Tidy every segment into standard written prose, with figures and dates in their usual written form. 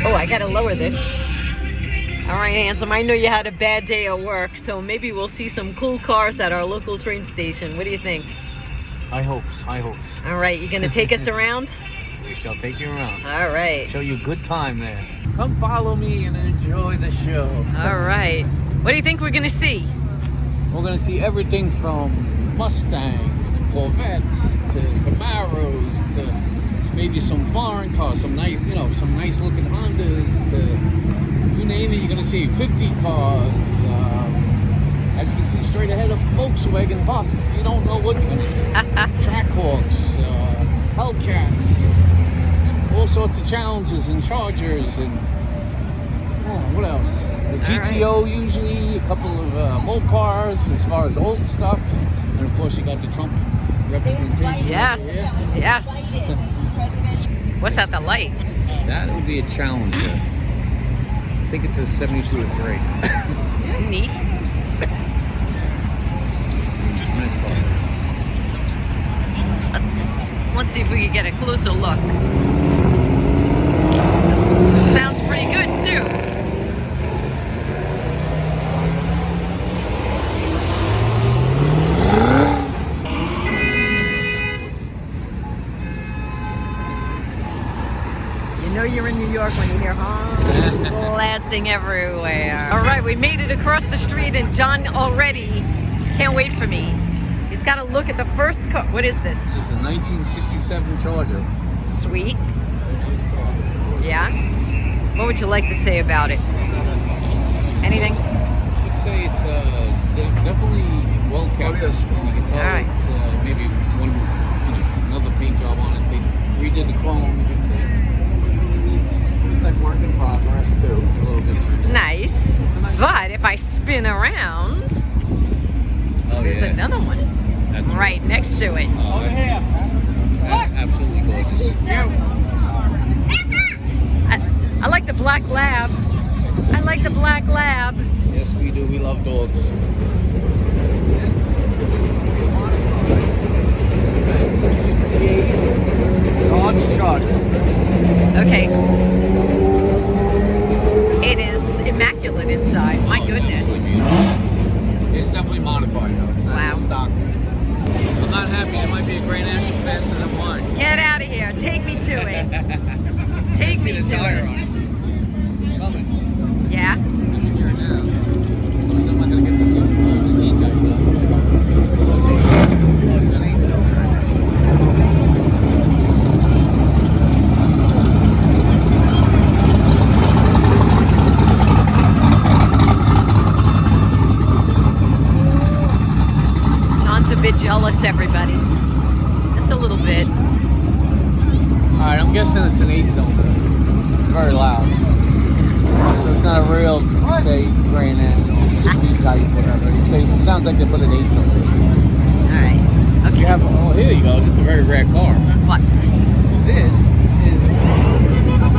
Oh, I gotta lower this. All right, Handsome, I know you had a bad day at work, so maybe we'll see some cool cars at our local train station. What do you think? High hopes, high hopes. All right, you gonna take us around? We shall take you around. All right. Show you a good time there. Come follow me and enjoy the show. All right. What do you think we're gonna see? We're gonna see everything from Mustangs to Corvettes to Camaros to maybe some foreign cars, some nice, some nice looking Hondas to you name it. You're gonna see 50 cars. As you can see straight ahead, a Volkswagen bus. You don't know what you're gonna see. Trackhawks, Hellcats, all sorts of Challengers and Chargers and what else? The GTO usually, a couple of old cars as far as old stuff, and of course you got the Trump representation. Yes, yes. What's at the light? That would be a Challenger. I think it's a 72 or 3. Neat. Nice car. Let's see if we can get a closer look. Sounds pretty good too. You know you're in New York when you hear honks blasting everywhere. All right, we made it across the street and John already can't wait for me. He's got to look at the first car. What is this? It's a 1967 Charger. Sweet. Yeah? What would you like to say about it? Anything? I'd say it's definitely well kept. You can tell right. It's maybe another paint job on it. They redid the chrome. You can see. It's like work in progress too. A little bit. Nice. But if I spin around, there's another one. That's right next to it. Oh, that's absolutely gorgeous. I like the black lab. I like the black lab. Yes, we do. We love dogs. Yes. 1968 Dodge Charger. Okay. It is immaculate inside. My goodness. It's definitely modified though. It's not stock. I'm not happy. It might be a Grand National faster than mine. Get out of here. Take me to it. Take me to it. It's coming. Yeah? I'm here now. I'm not going to get this the details done. That ain't so John's a bit jealous, everybody. Just a little bit. Alright, I'm guessing it's an 8-cylinder. It's very loud. So it's not a real, say, Grand National. It's a D-type, whatever. It sounds like they put an 8-cylinder. Alright. Okay. You have, oh, here you go. This is a very rare car. What? This is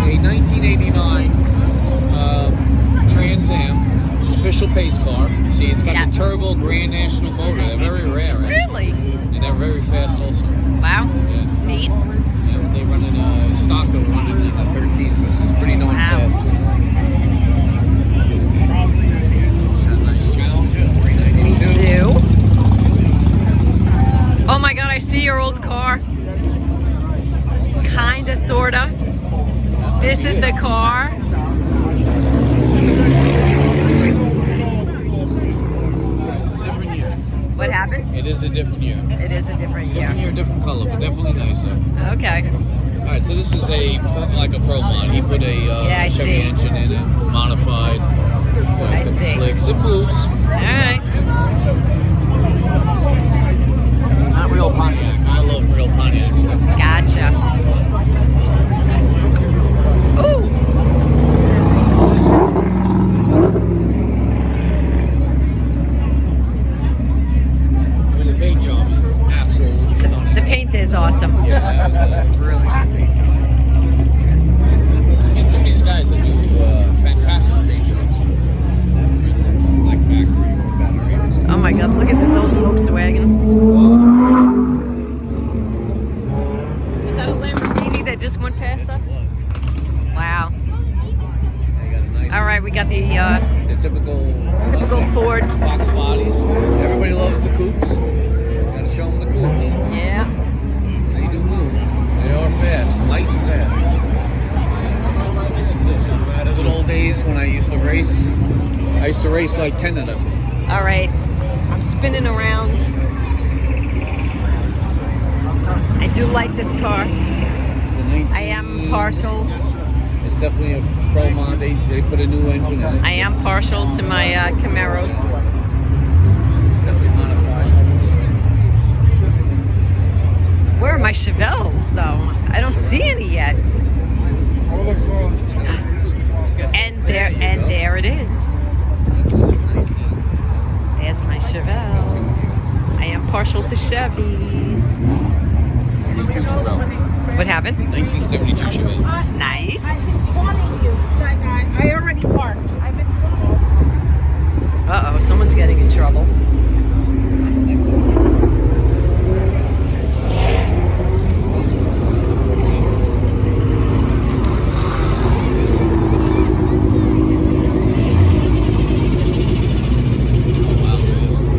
a 1989 Trans Am official pace car. See, it's got the turbo Grand National motor. They're very rare. Right? Really? And they're very fast also. Wow. Yeah. Neat. Yeah, they run in stock, they'll run in 13, so this is pretty darn fast. Nice Challenger, 392. Oh my God, I see your old car. Kinda, sorta. This is the car. What happened? It is a different year. It is a different year. Different year, different color, but definitely nicer. Okay. Alright, so this is like a Pro Mod. He put a Chevy engine in it, modified. I see. Slicks. It moves. Alright. Not real Pontiac. I love real Pontiac stuff. Gotcha. Ooh! The paint job is absolutely stunning. The paint is awesome. Yeah, that was really good paint job. And some of these guys that do fantastic paint jobs. It looks like factory or better. Oh my God, look at this old Volkswagen. All right, we got the typical Ford. box bodies. Everybody loves the coupes. Gotta show them the coupes. Yeah. They do move. They are fast, light and fast. The good old days when I used to race. I used to race like 10 of them. All right, I'm spinning around. I do like this car. It's a 19... I am partial. It's definitely a pro mod. They put a new engine in it. I am partial to my Camaros. Definitely modified. Where are my Chevelles, though? I don't see any yet. And there it is. There's my Chevelle. I am partial to Chevys. What happened? 1972 Chevelle. Nice. I already parked. Uh-oh, someone's getting in trouble.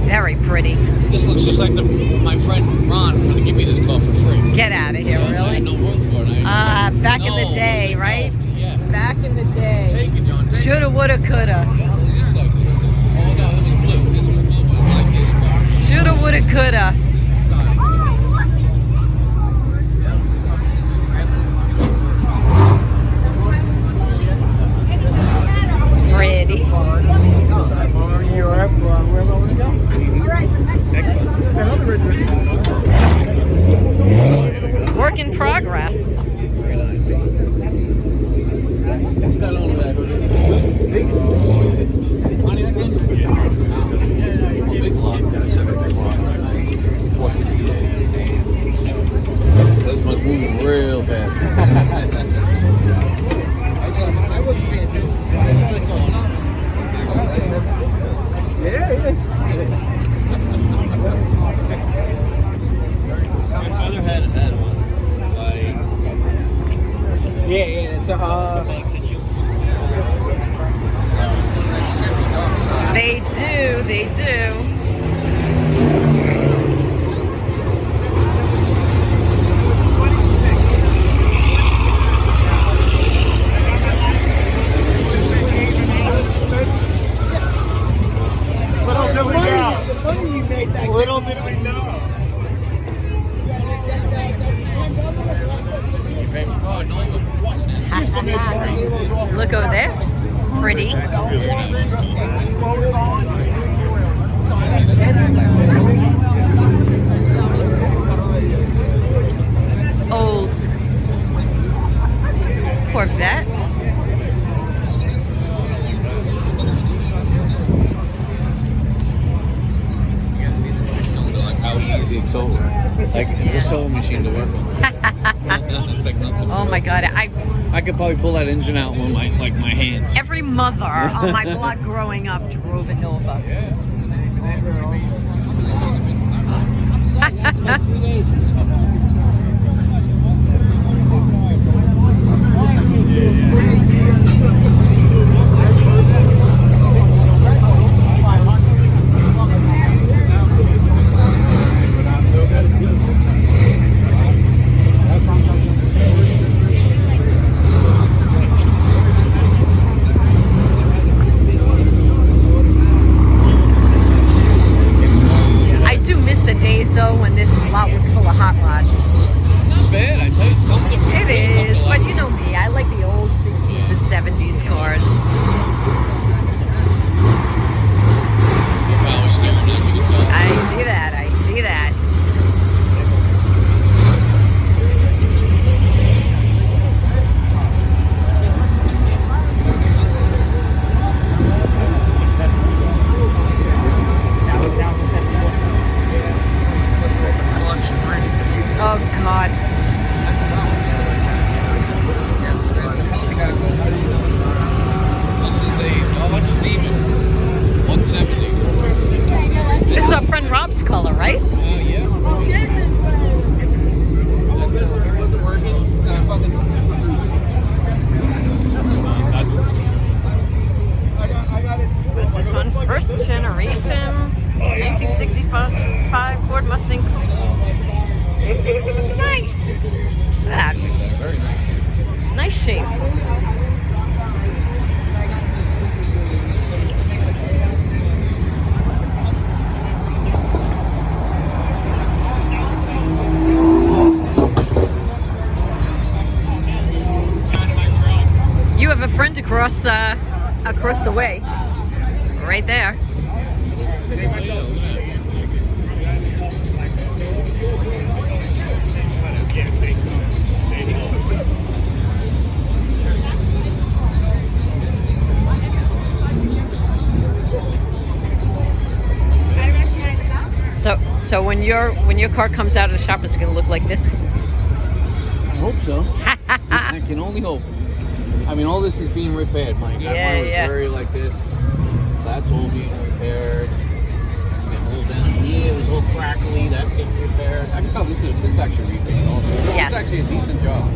Very pretty. This looks just like my friend Ron wanted to give me this car for free. Get out of here, I really? had no room for it. Back in the day, right? Yeah. Back in the day. Thank you, John. Shoulda, woulda, coulda. Oh no, it was blue. This was blue, but it's like this car. Shoulda, woulda, coulda. Pretty. Work in progress. Very nice. What's that on the back of it? Big. Big block. 468. This must move real fast. I wasn't paying attention. I saw something. Yeah. My father had one. Like. Yeah, it's They do. Little did we know. Look over there. Pretty. Old Corvette. how easy it's so like it's a sewing machine to work with. It's like nothing. Oh my god, I could probably pull that engine out with my hands. every mother on my block growing up drove a Nova. I do miss the days though when this lot was full of hot rods. Not bad, I tell you, it's comfortable. It is, but you know me, I like the old 60s and have a friend across the way, right there. So when your car comes out of the shop, it's gonna look like this. I hope so. I can only hope. I mean, all this is being repaired. That one was very like this. That's all being repaired. And all down here is all crackly. That's getting repaired. I can tell this is actually repainted also. Yes. It's actually a decent job.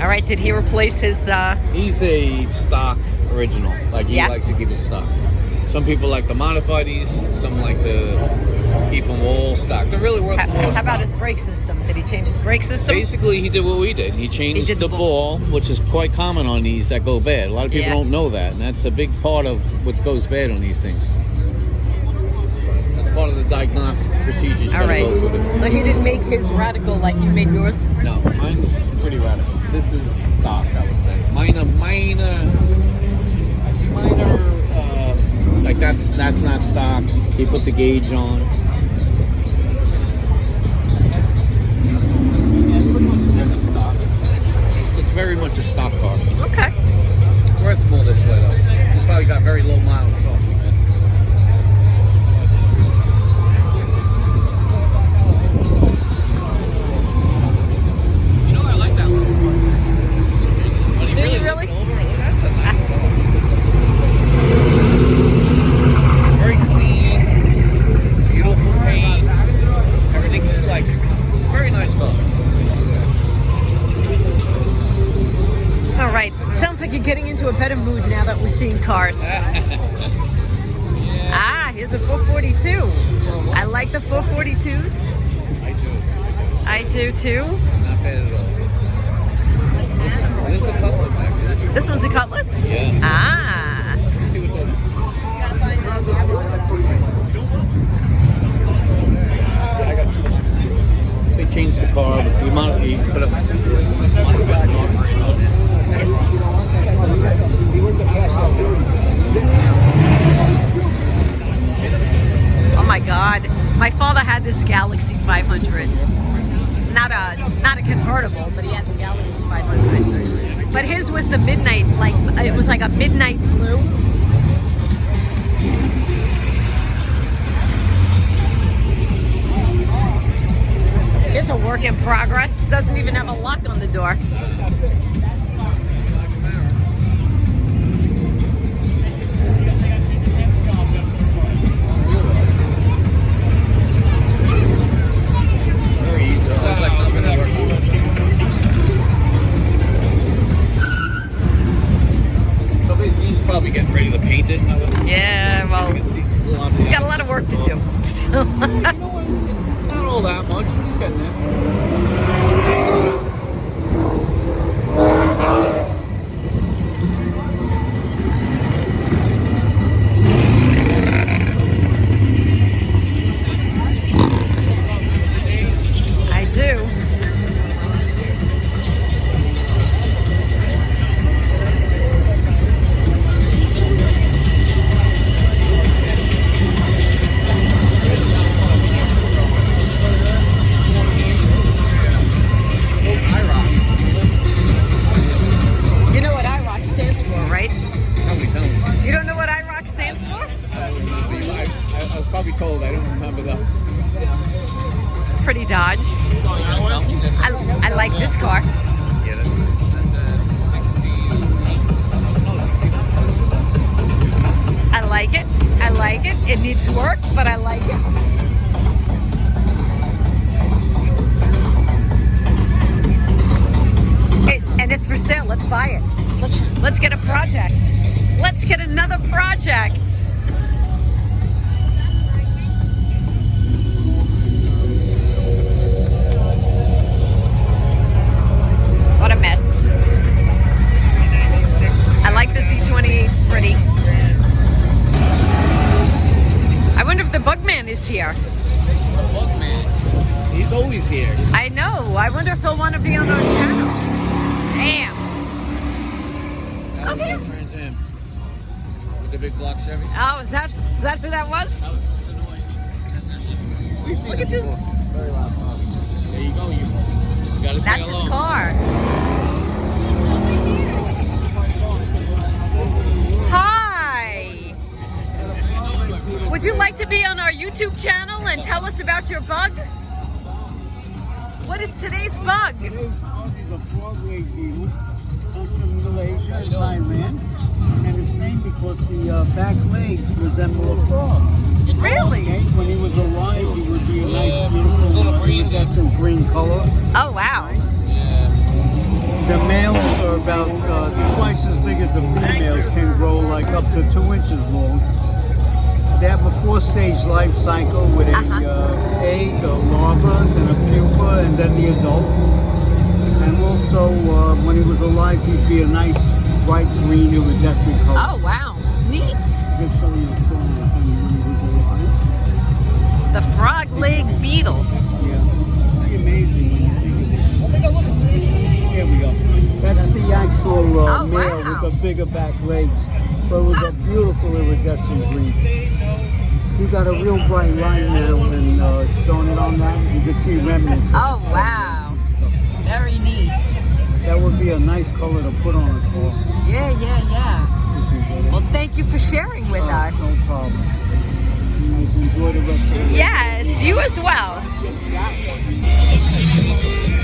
All right, did he replace his? He's a stock original. Like he likes to keep his stock. Some people like to modify these. Some like to keep them all stock. They're really worth more. How about his brake system? Did he change his brake system? Basically, he did what we did. He changed the ball, which is quite common on these that go bad. A lot of people don't know that, and that's a big part of what goes bad on these things. That's part of the diagnostic procedures. All right. Go through. So he didn't make his radical like you made yours? No, mine was pretty radical. This is stock, I would say. Minor. I see minor. Like that's not stock. He put the gauge on. Yeah, pretty much that's stock. It's very much a stock car. Okay. Worth more this way though. It's probably got very low mileage. So. You know, I like that one. But he Did you really? That's a nice car. Very clean, beautiful paint. Everything's like very nice car. All right. Sounds like you're getting into a better mood now that we're seeing cars. Ah, here's a 442. I like the 442s. I do too. Not bad at all. This is a Cutlass actually. This one's a Cutlass? Yeah. Ah. Let's see what so he changed the car, but he put a Oh my God. My father had this Galaxy 500. Not a convertible, but he had the Galaxy 500. But his was the midnight, like it was like a midnight blue. It's a work in progress. Doesn't even have a lock on the door. very easy. It's like nothing to work on. So basically, he's probably getting ready to paint it. Yeah, well, he's got a lot of work to do. You know what? It's not all that much, but he's getting there. I do. You know what IROC stands for, right? Probably don't. You don't know what IROC stands for? I was probably told. I don't remember though. Pretty Dodge. I like this car. Yeah, that's a 16. I like it. I like it. It needs work, but I like it. And it's for sale. Let's buy it. Let's get a project. Let's get another project. What a mess. I like the Z28. It's pretty. I wonder if the Bugman is here. Bugman. He's always here. I know. I wonder if he'll want to be on our channel. big block Chevy. Oh, is that who that was? That was just the noise. We've seen Look it at this. before. Very loud car. There you go. You gotta say That's hello. his car. Hi. Would you like to be on our YouTube channel and tell us about your bug? What is today's bug? Today's bug is a frog-leg beetle. Comes from Malaysia and Thailand. And it's named because the back legs resemble a frog. Really? Okay? When he was alive, he would be a nice, beautiful, iridescent green color. Oh, wow. The males are about twice as big as the females, can grow like up to 2 inches long. They have a 4-stage life cycle with a egg, a larva, then a pupa, and then the adult. And also, when he was alive, he'd be a nice bright green iridescent color. Oh, wow. Neat. Just show you a photo of him when he was alive. The frog leg beetle. Yeah, pretty amazing when you think of it. Here we go. That's the actual Oh, male wow. with the bigger back legs. But it was a beautiful iridescent green. You got a real bright light now and showing it on that. You can see remnants. Oh, wow. Very neat. That would be a nice color to put on a car. Yeah, yeah, yeah. Well, thank you for sharing with us. No problem. You guys enjoy the rest of the day. Yes, you as well.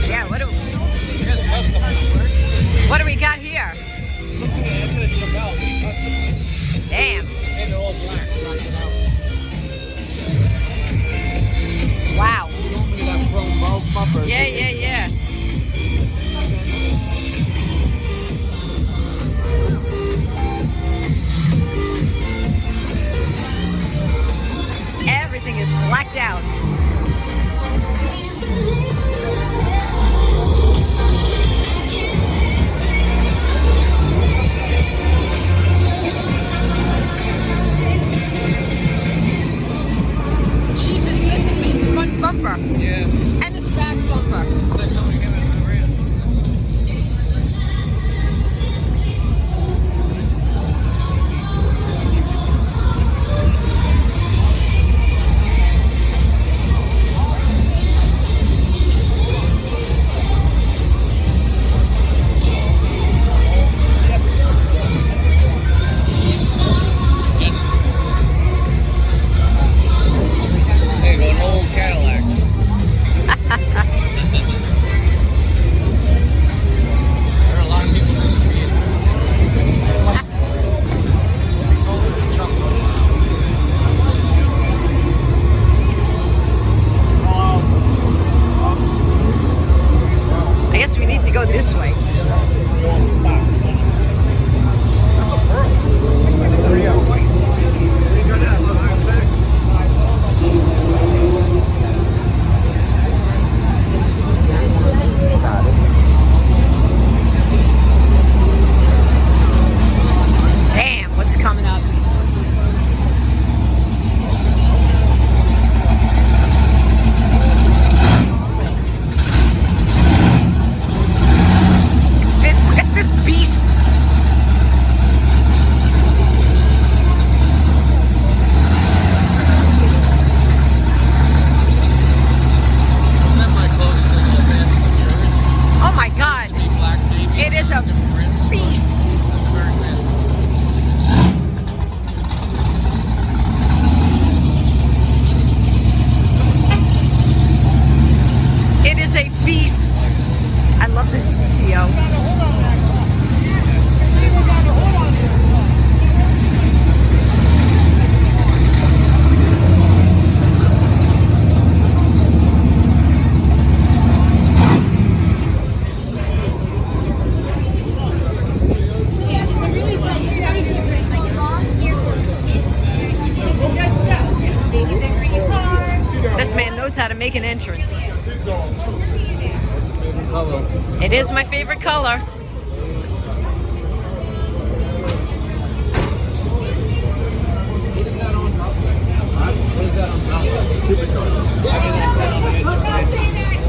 Yeah, what do we got here? Damn. Wow. Yeah, yeah, yeah. Everything is blacked out. Chief is missing his front bumper. Yeah. And his back bumper. There you go, an old Cadillac. There are a lot of people in the street. I guess we need to go this way. Damn, what's coming up? Look at this beast. Oh my God. It is a beast. It is a beast. I love this GTO. This man knows how to make an entrance. It is my favorite color.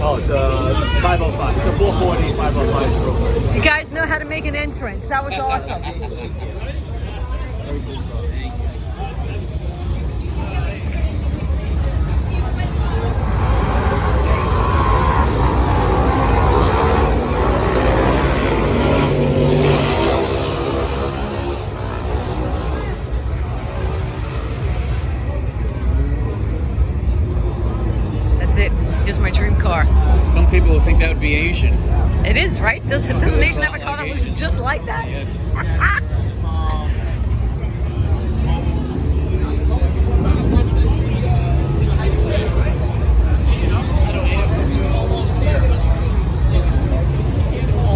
Oh, it's a 505. It's a 440 505. You guys know how to make an entrance. That was awesome. Very cool car. Thank you. That's it. Here's my dream car. Some people would think that would be Asian. It is, right? Doesn't Asian have a car that looks just like that? Yes.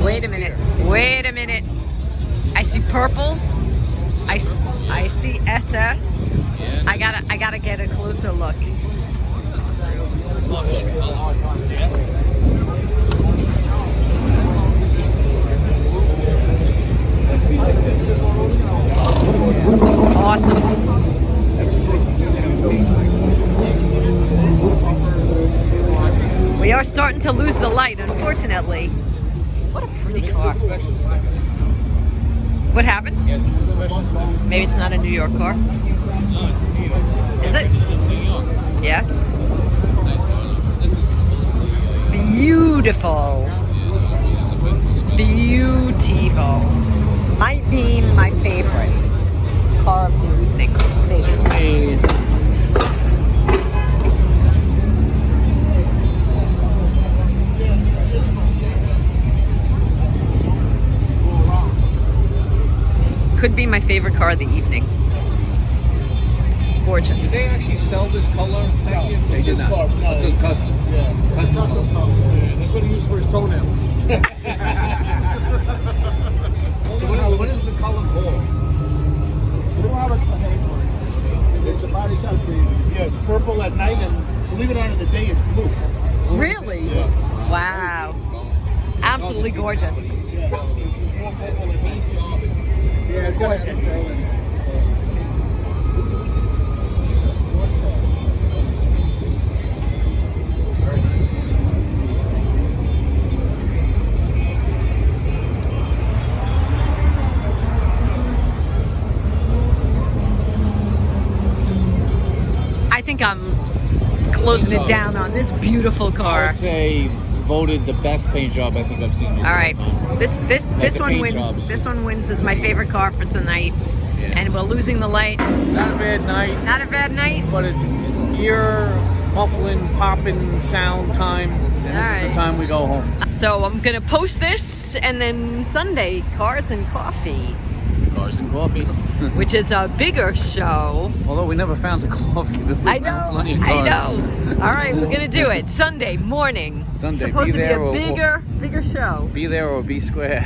Wait a minute. Wait a minute. I see purple. I see SS. I gotta get a closer look. Awesome. We are starting to lose the light, unfortunately. What a pretty car. What happened? Yes, special sticker. Maybe it's not a New York car. No, it's in New York. Is it? It's in New York. Yeah. Nice car. This is Beautiful. Beautiful. Might be my favorite car of the evening. Maybe. Hey. Could be my favorite car of the evening. Gorgeous. Did they actually sell this color? No, They it's did his not. car. No, It's a custom. Yeah. Custom Custom color. Yeah, that's what he used for his toenails. So what is the color called? We don't have a name for it. It's a body shop green. Yeah, it's purple at night, and believe it or not, in the day it's blue. Really? Yeah. Wow. Absolutely gorgeous. Yeah. It's more purple at night. Yeah, Gorgeous. I think I'm closing it down on this beautiful I car. would say voted the best paint job I think I've seen. All right, this the one paint wins. jobs. This one wins as my favorite car for tonight. Yeah. And we're losing the light. Not a bad night, Not a bad night. but it's ear muffling, popping sound time. And this Alright. is the time we go home. So I'm gonna post this, and then Sunday, Cars and Coffee, Cars and coffee. which is a bigger show. Although we never found the coffee. We I found know, plenty of I cars. know. All right, we're gonna do it Sunday morning. Sunday, Supposed be to be there a or- bigger show. Be there or be square.